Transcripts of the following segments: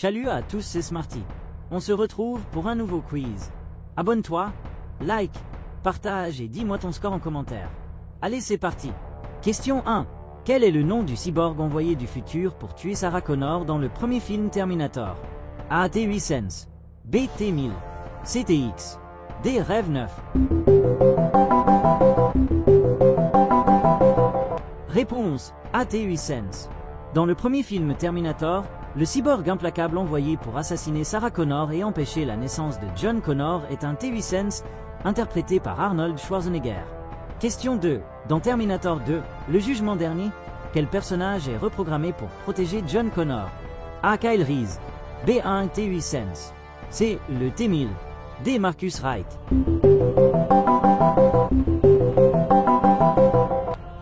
Salut à tous, c'est Smarty. On se retrouve pour un nouveau quiz. Abonne-toi, like, partage et dis-moi ton score en commentaire. Allez, c'est parti. Question 1. Quel est le nom du cyborg envoyé du futur pour tuer Sarah Connor dans le premier film Terminator? A. T-800, B. T-1000, C. T-X, D. Rêve 9. Réponse A. T-800. Dans le premier film Terminator, le cyborg implacable envoyé pour assassiner Sarah Connor et empêcher la naissance de John Connor est un T-800, interprété par Arnold Schwarzenegger. Question 2. Dans Terminator 2, le jugement dernier, quel personnage est reprogrammé pour protéger John Connor? A. Kyle Reese, B. Un T-800, C. Le T-1000, D. Marcus Wright.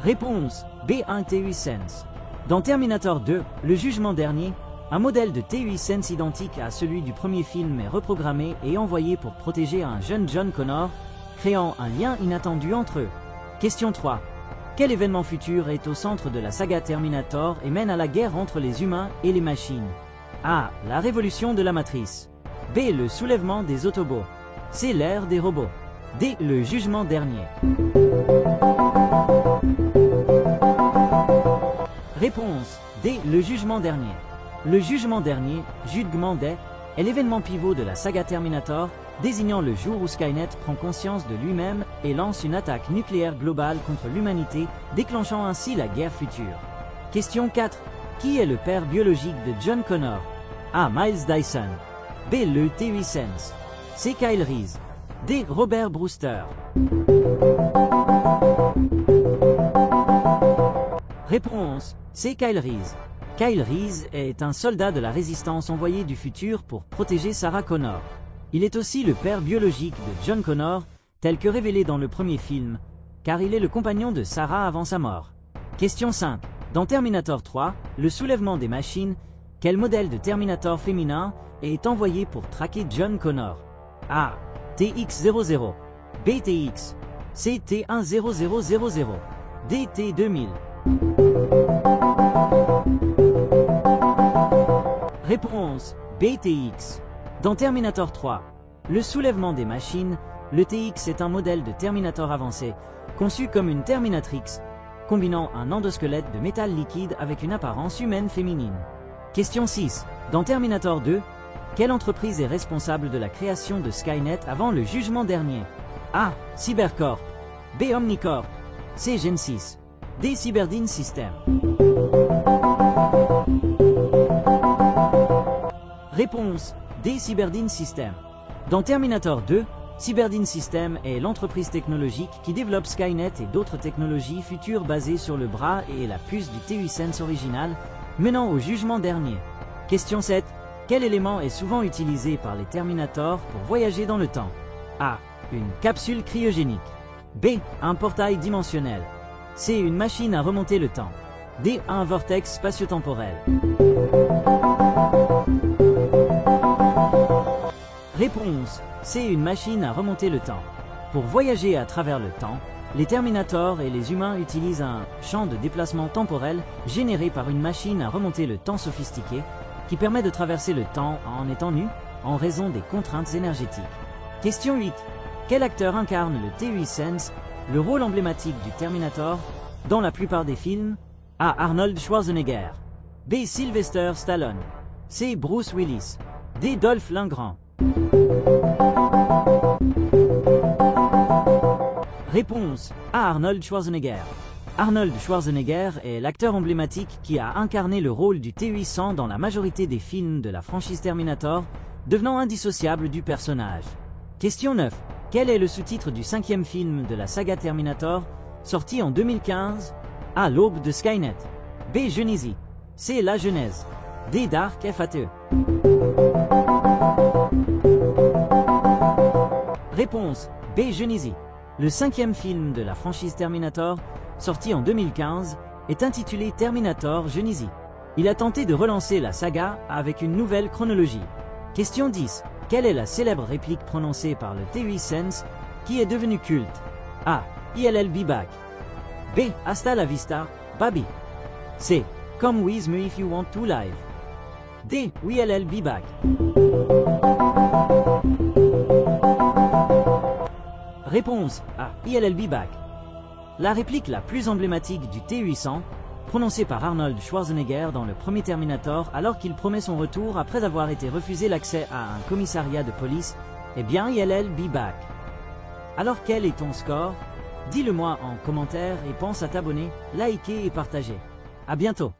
Réponse B. Un T-800. Dans Terminator 2, le jugement dernier, un modèle de T-800 identique à celui du premier film est reprogrammé et envoyé pour protéger un jeune John Connor, créant un lien inattendu entre eux. Question 3. Quel événement futur est au centre de la saga Terminator et mène à la guerre entre les humains et les machines? A. La révolution de la matrice, B. Le soulèvement des Autobots, C. L'ère des robots, D. Le jugement dernier. Réponse D. Le jugement dernier. Le jugement dernier, Judgment Day, est l'événement pivot de la saga Terminator, désignant le jour où Skynet prend conscience de lui-même et lance une attaque nucléaire globale contre l'humanité, déclenchant ainsi la guerre future. Question 4. Qui est le père biologique de John Connor? A. Miles Dyson, B. Le T-800, C. Kyle Reese, D. Robert Brewster. Réponse C. Kyle Reese. Kyle Reese est un soldat de la résistance envoyé du futur pour protéger Sarah Connor. Il est aussi le père biologique de John Connor, tel que révélé dans le premier film, car il est le compagnon de Sarah avant sa mort. Question 5. Dans Terminator 3, le soulèvement des machines, quel modèle de Terminator féminin est envoyé pour traquer John Connor? A. TX-00, B. TX, C. T-10000, D. T-2000. Réponse B. TX. Dans Terminator 3, le soulèvement des machines, le TX est un modèle de Terminator avancé, conçu comme une Terminatrix, combinant un endosquelette de métal liquide avec une apparence humaine féminine. Question 6. Dans Terminator 2, quelle entreprise est responsable de la création de Skynet avant le jugement dernier? A. Cybercorp, B. Omnicorp, C. Genesis, D. Cyberdine System. Réponse D. Cyberdine System. Dans Terminator 2, Cyberdine System est l'entreprise technologique qui développe Skynet et d'autres technologies futures basées sur le bras et la puce du T-800 original, menant au jugement dernier. Question 7. Quel élément est souvent utilisé par les Terminators pour voyager dans le temps? A. Une capsule cryogénique, B. Un portail dimensionnel, C. Une machine à remonter le temps, D. Un vortex spatio-temporel. Réponse C. Une machine à remonter le temps. Pour voyager à travers le temps, les Terminators et les humains utilisent un champ de déplacement temporel généré par une machine à remonter le temps sophistiquée qui permet de traverser le temps en étant nu en raison des contraintes énergétiques. Question 8. Quel acteur incarne le T-800, le rôle emblématique du Terminator, dans la plupart des films? A. Arnold Schwarzenegger, B. Sylvester Stallone, C. Bruce Willis, D. Dolph Lundgren. Réponse A. Arnold Schwarzenegger. Arnold Schwarzenegger est l'acteur emblématique qui a incarné le rôle du T-800 dans la majorité des films de la franchise Terminator, devenant indissociable du personnage. Question 9. Quel est le sous-titre du 5e film de la saga Terminator, sorti en 2015? A. L'aube de Skynet, B. Genesis, C. La Genèse, D. Dark Fate. Réponse B. Genesis. Le 5e film de la franchise Terminator, sorti en 2015, est intitulé Terminator Genesis. Il a tenté de relancer la saga avec une nouvelle chronologie. Question 10. Quelle est la célèbre réplique prononcée par le T-800 qui est devenue culte? A. I'll be back, B. Hasta la vista, baby, C. Come with me if you want to live, D. Will be back. Réponse A. I'll be back. La réplique la plus emblématique du T-800, prononcée par Arnold Schwarzenegger dans le premier Terminator alors qu'il promet son retour après avoir été refusé l'accès à un commissariat de police, est bien I'll be back. Alors quel est ton score? Dis-le moi en commentaire et pense à t'abonner, liker et partager. À bientôt.